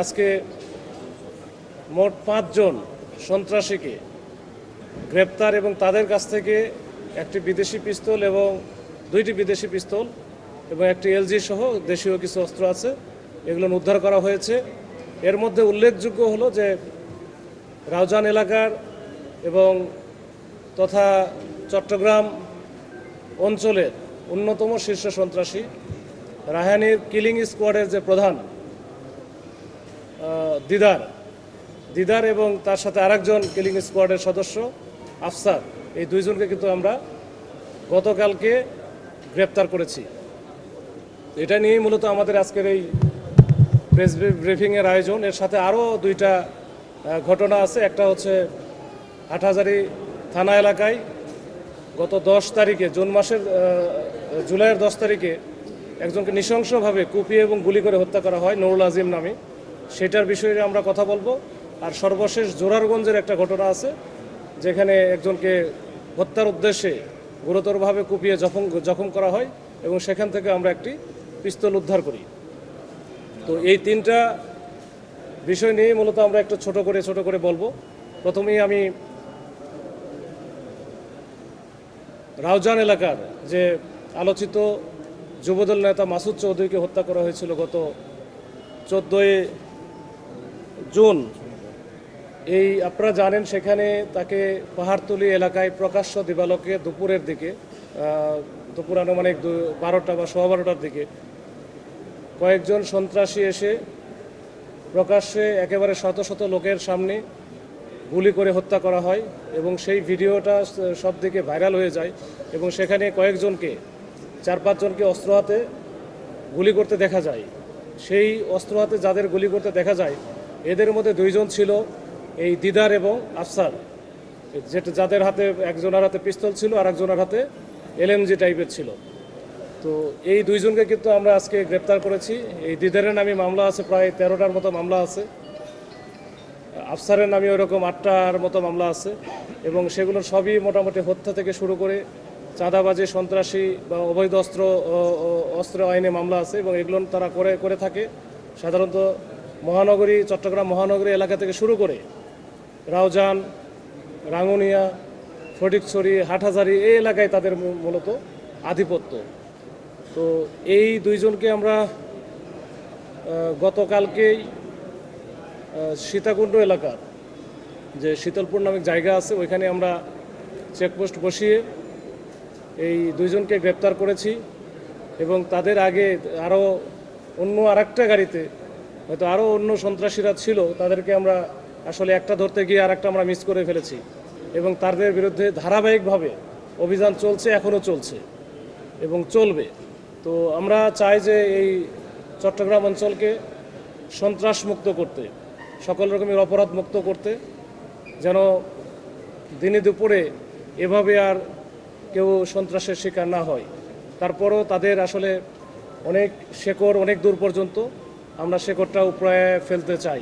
আজকে মোট 5 জন সন্ত্রাসীকে গ্রেপ্তার এবং তাদের কাছ থেকে একটি বিদেশি পিস্তল এবং 2টি বিদেশি পিস্তল এবং একটি এলজি সহ দেশীয় কিছু অস্ত্র আছে, এগুলো উদ্ধার করা হয়েছে। এর মধ্যে উল্লেখযোগ্য হলো যে রাউজান এলাকার এবং তথা চট্টগ্রাম অঞ্চলের অন্যতম শীর্ষ সন্ত্রাসী রায়হানীর কিলিং স্কোয়াডের যে প্রধান দিদার এবং তার সাথে আরেকজন কিলিং স্কোয়াডের সদস্য আফসার, এই দুইজনকে কিন্তু আমরা গতকালকে গ্রেপ্তার করেছি। এটা নিয়েই মূলত আমাদের আজকের এই প্রেস ব্রিফিংয়ের আয়োজন। এর সাথে আরও 2টা ঘটনা আছে। একটা হচ্ছে হাটহাজারী থানা এলাকায় গত 10 তারিখে জুলাইয়ের 10 তারিখে একজনকে নৃশংসভাবে কুপিয়ে এবং গুলি করে হত্যা করা হয় নুরুল আজিম নামে, সেটার বিষয়ে আমরা কথা বলবো। আর সর্বশেষ জোরারগঞ্জের একটা ঘটনা আছে, যেখানে একজনকে হত্যার উদ্দেশ্যে গুরুতরভাবে কুপিয়ে জখম করা হয় এবং সেখান থেকে আমরা একটি পিস্তল উদ্ধার করি। তো এই 3টা বিষয় নিয়ে মূলত আমরা একটু ছোট করে বলবো। প্রথমেই আমি রাউজান এলাকার যে আলোচিত যুবদল নেতা মাসুদ চৌধুরীকে হত্যা করা হয়েছিল গত 14 জুন। এই আপনারা জানেন, সেখানে তাকে পাহাড়তলি এলাকায় প্রকাশ্য দিবালোকে দুপুর আনুমানিক 12টা বা 12:15টার দিকে কয়েকজন সন্ত্রাসী এসে প্রকাশ্যে একেবারে শত শত লোকের সামনে গুলি করে হত্যা করা হয় এবং সেই ভিডিওটা সব দিকে ভাইরাল হয়ে যায় এবং সেখানে কয়েকজনকে 4-5 জনকে অস্ত্র হাতে গুলি করতে দেখা যায়। সেই অস্ত্র হাতে যাদের গুলি করতে দেখা যায়, এদের মধ্যে 2 জন ছিল এই দিদার এবং আফসার, যাদের হাতে একজনের হাতে পিস্তল ছিল আর একজনের হাতে এলএমজি টাইপের ছিল। তো এই 2 জনকে কিন্তু আমরা আজকে গ্রেপ্তার করেছি। এই দিদারের নামে মামলা আছে, প্রায় 13টার মতো মামলা আছে। আফসারের নামে ওইরকম 8টার মতো মামলা আছে এবং সেগুলো সবই মোটামুটি হত্যা থেকে শুরু করে চাঁদাবাজি, সন্ত্রাসী বা অবৈধ অস্ত্র আইনে মামলা আছে এবং এগুলো তারা করে থাকে সাধারণত চট্টগ্রাম মহানগরী এলাকা থেকে শুরু করে রাউজান, রাঙ্গুনিয়া, ফটিকছড়ি, হাটহাজারী এই এলাকায় তাদের মূলত আধিপত্য। তো এই 2 জনকে আমরা গতকালকেই সীতাকুণ্ড এলাকার যে শীতলপুর নামক জায়গা আছে, ওইখানে আমরা চেকপোস্ট বসিয়ে এই 2 জনকে গ্রেপ্তার করেছি এবং তাদের আগে আরও অন্য আরেকটা গাড়িতে হয়তো আরও অন্য সন্ত্রাসীরা ছিল, তাদেরকে আমরা আসলে একটা ধরতে গিয়ে আরেকটা আমরা মিস করে ফেলেছি এবং তাদের বিরুদ্ধে ধারাবাহিকভাবে অভিযান চলছে, এখনও চলছে এবং চলবে। তো আমরা চাই যে এই চট্টগ্রাম অঞ্চলকে সন্ত্রাসমুক্ত করতে, সকল রকমের অপরাধ মুক্ত করতে, যেন দিনে দুপুরে এভাবে আর কেউ সন্ত্রাসের শিকার না হয়। তারপরও তাদের আসলে অনেক শেকড় অনেক দূর পর্যন্ত, আমরা শেকড়টা উপড়ে ফেলতে চাই।